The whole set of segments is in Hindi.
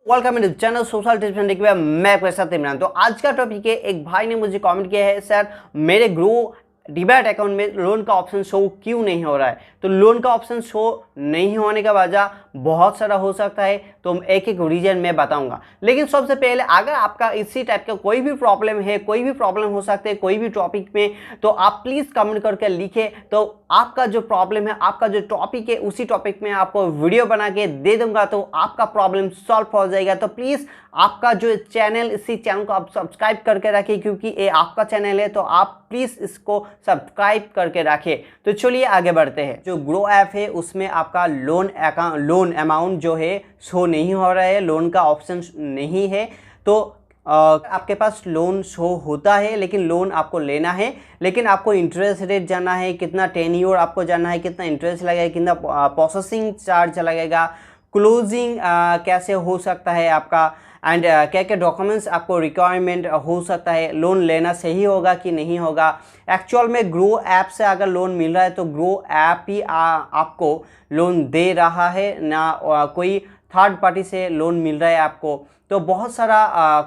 Welcome to channel social tips and tricks. मैं आपके साथ इमरान। तो आज का टॉपिक है, एक भाई ने मुझे कमेंट किया है, सर मेरे ग्रो डीमैट अकाउंट में लोन का ऑप्शन शो क्यों नहीं हो रहा है। तो लोन का ऑप्शन शो नहीं होने का वजह बहुत सारा हो सकता है, तो एक एक रीजन मैं बताऊंगा। लेकिन सबसे पहले, अगर आपका इसी टाइप का कोई भी प्रॉब्लम है, कोई भी प्रॉब्लम हो सकते हैं कोई भी टॉपिक में, तो आप प्लीज़ कमेंट करके लिखें। तो आपका जो प्रॉब्लम है, आपका जो टॉपिक है, उसी टॉपिक में आपको वीडियो बना के दे दूंगा, तो आपका प्रॉब्लम सॉल्व हो जाएगा। तो प्लीज़ आपका जो चैनल, इसी चैनल को आप सब्सक्राइब करके रखिए, क्योंकि ये आपका चैनल है, तो आप प्लीज़ इसको सब्सक्राइब करके रखिए। तो चलिए आगे बढ़ते हैं। जो ग्रो ऐप है उसमें आपका लोन अमाउंट जो है शो नहीं हो रहा है, लोन का ऑप्शन नहीं है। तो आपके पास लोन शो होता है, लेकिन लोन आपको लेना है, लेकिन आपको इंटरेस्ट रेट जानना है, कितना टेन्योर आपको जानना है, कितना इंटरेस्ट लगेगा, कितना प्रोसेसिंग चार्ज लगेगा, क्लोजिंग कैसे हो सकता है आपका, एंड क्या क्या डॉक्यूमेंट्स आपको रिक्वायरमेंट हो सकता है, लोन लेना सही होगा कि नहीं होगा। एक्चुअल में ग्रो ऐप से अगर लोन मिल रहा है तो ग्रो ऐप ही आपको लोन दे रहा है, ना कोई थर्ड पार्टी से लोन मिल रहा है आपको। तो बहुत सारा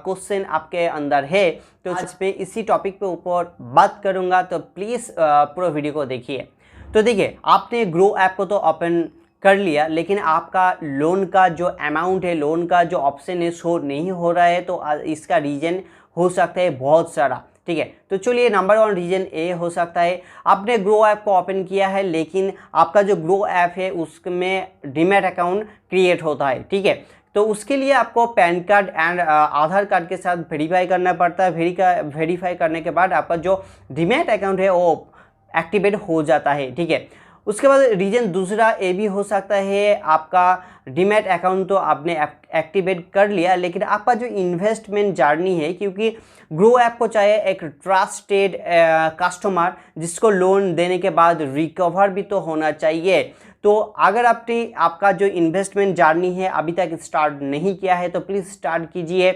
क्वेश्चन आपके अंदर है, तो आज पे इसी टॉपिक पे ऊपर बात करूँगा, तो प्लीज़ पूरा वीडियो को देखिए। तो देखिए, आपने ग्रो ऐप को तो ओपन कर लिया, लेकिन आपका लोन का जो अमाउंट है, लोन का जो ऑप्शन है, शो नहीं हो रहा है। तो इसका रीज़न हो सकता है बहुत सारा, ठीक है। तो चलिए, नंबर 1 रीज़न ए हो सकता है, आपने ग्रो ऐप को ओपन किया है, लेकिन आपका जो ग्रो ऐप है उसमें डीमैट अकाउंट क्रिएट होता है, ठीक है। तो उसके लिए आपको pan card and Aadhaar card के साथ वेरीफाई करना पड़ता है। वेरीफाई करने के बाद आपका जो डीमैट अकाउंट है वो एक्टिवेट हो जाता है, ठीक है। उसके बाद रीजन दूसरा ये भी हो सकता है, आपका डीमैट अकाउंट तो आपने एक्टिवेट कर लिया, लेकिन आपका जो इन्वेस्टमेंट जर्नी है, क्योंकि ग्रो ऐप को चाहिए एक ट्रस्टेड कस्टमर जिसको लोन देने के बाद रिकवर भी तो होना चाहिए। तो अगर आपका जो इन्वेस्टमेंट जर्नी है अभी तक स्टार्ट नहीं किया है, तो प्लीज़ स्टार्ट कीजिए,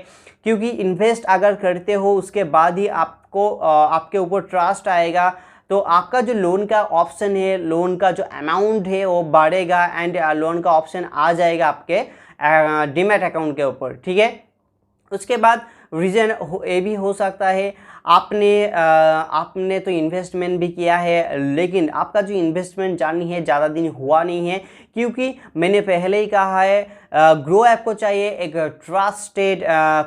क्योंकि इन्वेस्ट अगर करते हो उसके बाद ही आपको आपके ऊपर ट्रस्ट आएगा, तो आपका जो लोन का ऑप्शन है, लोन का जो अमाउंट है वो बढ़ेगा, एंड लोन का ऑप्शन आ जाएगा आपके डीमैट अकाउंट के ऊपर, ठीक है। उसके बाद रीज़न ये भी हो सकता है, आपने तो इन्वेस्टमेंट भी किया है, लेकिन आपका जो इन्वेस्टमेंट जर्नी है ज़्यादा दिन हुआ नहीं है, क्योंकि मैंने पहले ही कहा है, ग्रो ऐप को चाहिए एक ट्रस्टेड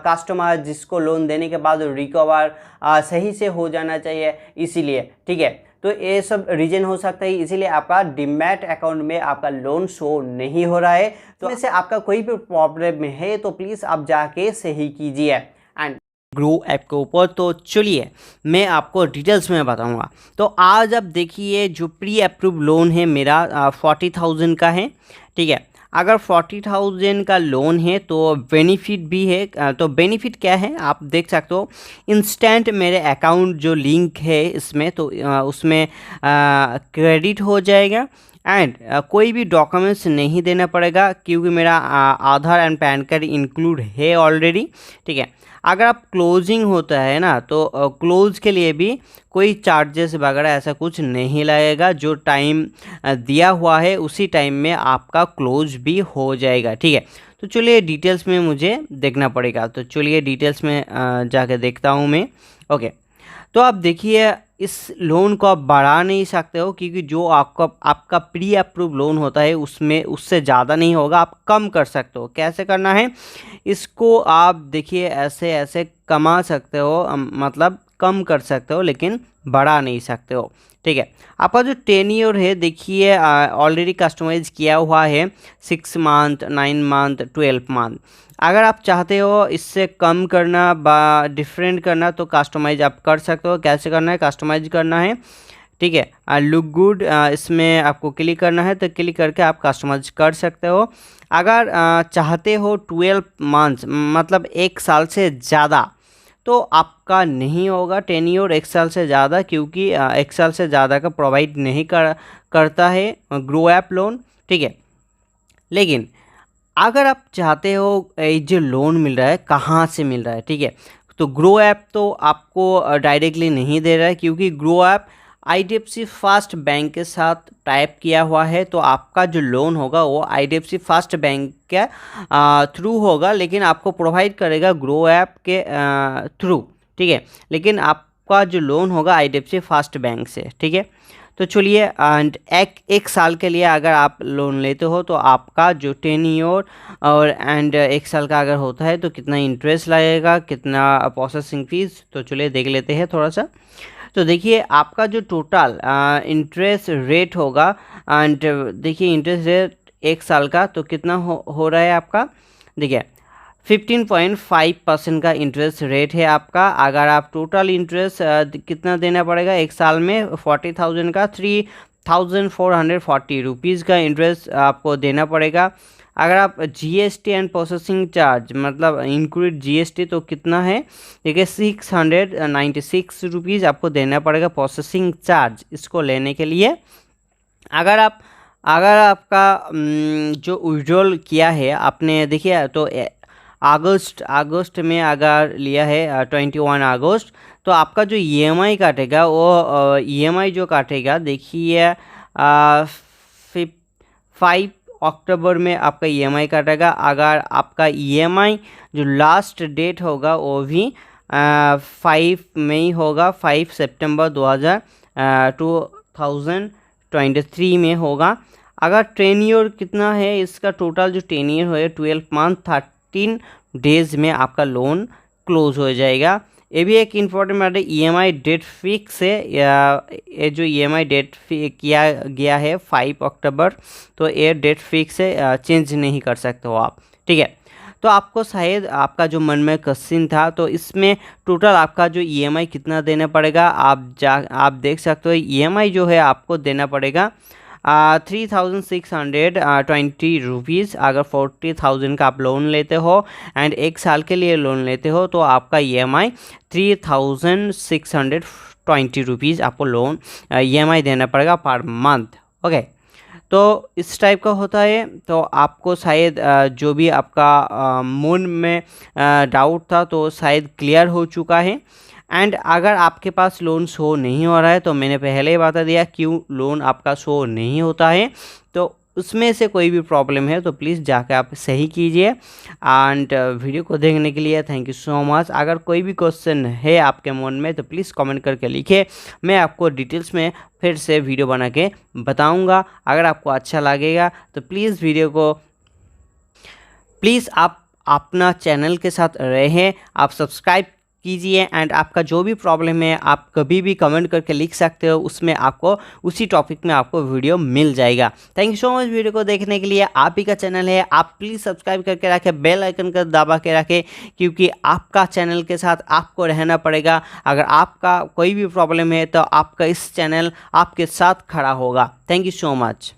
कस्टमर जिसको लोन देने के बाद रिकवर सही से हो जाना चाहिए, इसीलिए, ठीक है। तो ये सब रीजन हो सकता है, इसीलिए आपका डीमैट अकाउंट में आपका लोन शो नहीं हो रहा है। तो इससे आपका कोई भी प्रॉब्लम है तो प्लीज़ आप जाके सही कीजिए एंड ग्रो ऐप के ऊपर। तो चलिए मैं आपको डिटेल्स में बताऊंगा। तो आज आप देखिए, जो प्री अप्रूव लोन है मेरा 40,000 का है, ठीक है। अगर 40,000 का लोन है तो बेनिफिट भी है। तो बेनिफिट क्या है आप देख सकते हो, इंस्टेंट मेरे अकाउंट जो लिंक है इसमें, तो उसमें क्रेडिट हो जाएगा, एंड कोई भी डॉक्यूमेंट्स नहीं देना पड़ेगा, क्योंकि मेरा आधार एंड पैन कार्ड इंक्लूड है ऑलरेडी, ठीक है। अगर आप क्लोजिंग होता है ना, तो क्लोज के लिए भी कोई चार्जेस वगैरह ऐसा कुछ नहीं लगेगा। जो टाइम दिया हुआ है उसी टाइम में आपका क्लोज भी हो जाएगा, ठीक है। तो चलिए डिटेल्स में मुझे देखना पड़ेगा, तो चलिए डिटेल्स में जाके देखता हूँ मैं। ओके, तो आप देखिए, इस लोन को आप बढ़ा नहीं सकते हो, क्योंकि जो आपका प्री अप्रूव लोन होता है उसमें उससे ज़्यादा नहीं होगा, आप कम कर सकते हो। कैसे करना है इसको आप देखिए, ऐसे ऐसे कमा सकते हो, मतलब कम कर सकते हो, लेकिन बढ़ा नहीं सकते हो, ठीक है। आपका जो टेन्योर है देखिए, ऑलरेडी कस्टमाइज किया हुआ है, 6 मंथ, 9 मंथ, 12 मंथ। अगर आप चाहते हो इससे कम करना बा डिफरेंट करना, तो कस्टमाइज आप कर सकते हो। कैसे करना है, कस्टमाइज करना है, ठीक है। लुक गुड, इसमें आपको क्लिक करना है, तो क्लिक करके आप कस्टमाइज कर सकते हो। अगर चाहते हो 12 मंथ्स, मतलब 1 साल से ज़्यादा, तो आपका नहीं होगा टेन्योर 1 साल से ज़्यादा, क्योंकि 1 साल से ज़्यादा का प्रोवाइड नहीं करता है ग्रो ऐप लोन, ठीक है। लेकिन अगर आप चाहते हो ये जो लोन मिल रहा है कहाँ से मिल रहा है, ठीक है, तो ग्रो ऐप तो आपको डायरेक्टली नहीं दे रहा है, क्योंकि grow app IDFC first bank के साथ टाइप किया हुआ है, तो आपका जो लोन होगा वो IDFC फर्स्ट बैंक के थ्रू होगा, लेकिन आपको प्रोवाइड करेगा ग्रो ऐप के थ्रू, ठीक है। लेकिन आपका जो लोन होगा IDFC फर्स्ट बैंक से, ठीक है। तो चलिए, एंड एक साल के लिए अगर आप लोन लेते हो तो आपका जो 10 ईयर और एंड एक साल का अगर होता है तो कितना इंटरेस्ट लगेगा, कितना प्रोसेसिंग फीस, तो चलिए देख लेते हैं थोड़ा सा। तो देखिए आपका जो टोटल इंटरेस्ट रेट होगा, एंड देखिए इंटरेस्ट रेट एक साल का तो कितना हो रहा है आपका, देखिए 15.5% का इंटरेस्ट रेट है आपका। अगर आप टोटल इंटरेस्ट कितना देना पड़ेगा एक साल में, 40,000 का 3,440 रुपीज़ का इंटरेस्ट आपको देना पड़ेगा। अगर आप GST एंड प्रोसेसिंग चार्ज मतलब इंक्लूड GST तो कितना है, देखिए 696 रुपीज़ आपको देना पड़ेगा प्रोसेसिंग चार्ज इसको लेने के लिए। अगर आपका जो विड्रॉल किया है आपने, देखिए तो अगस्त में अगर लिया है 21 अगस्त, तो आपका जो EMI काटेगा वो EMI जो काटेगा, देखिए 5 अक्टूबर में आपका EMI काटेगा। अगर आपका EMI जो लास्ट डेट होगा वो भी 5 मई होगा, 5 सितंबर 2023 में होगा। अगर 10 ईयर कितना है इसका टोटल जो 10 ईयर है 12 मंथ 13 डेज में आपका लोन क्लोज हो जाएगा। ये भी एक important matter, EMI date fix है, ये जो EMI डेट किया गया है 5 अक्टूबर, तो ये डेट फिक्स है, चेंज नहीं कर सकते हो आप, ठीक है। तो आपको शायद आपका जो मन में क्वेश्चन था, तो इसमें टोटल आपका जो EMI कितना देना पड़ेगा आप देख सकते हो। EMI जो है आपको देना पड़ेगा 3,620 रुपीज़। अगर 40,000 का आप लोन लेते हो एंड एक साल के लिए लोन लेते हो तो आपका EMI 3,620 रुपीज़ आपको लोन EMI देना पड़ेगा पर मंथ, ओके। तो इस टाइप का होता है। तो आपको शायद जो भी आपका मन में डाउट था तो शायद क्लियर हो चुका है। एंड अगर आपके पास लोन शो नहीं हो रहा है, तो मैंने पहले ही बता दिया क्यों लोन आपका शो नहीं होता है, तो उसमें से कोई भी प्रॉब्लम है तो प्लीज़ जाकर आप सही कीजिए। एंड वीडियो को देखने के लिए थैंक यू सो मच। अगर कोई भी क्वेश्चन है आपके मन में तो प्लीज़ कमेंट करके लिखिए, मैं आपको डिटेल्स में फिर से वीडियो बना के बताऊँगा। अगर आपको अच्छा लगेगा तो प्लीज़ आप अपना चैनल के साथ रहें, आप सब्सक्राइब कीजिए। एंड आपका जो भी प्रॉब्लम है आप कभी भी कमेंट करके लिख सकते हो, उसमें आपको उसी टॉपिक में आपको वीडियो मिल जाएगा। Thank you so much video को देखने के लिए। आप ही का चैनल है, आप प्लीज़ सब्सक्राइब करके रखें, बेल आइकन का दबा के रखें, क्योंकि आपका चैनल के साथ आपको रहना पड़ेगा। अगर आपका कोई भी प्रॉब्लम है तो आपका इस चैनल आपके साथ खड़ा होगा। Thank you so much.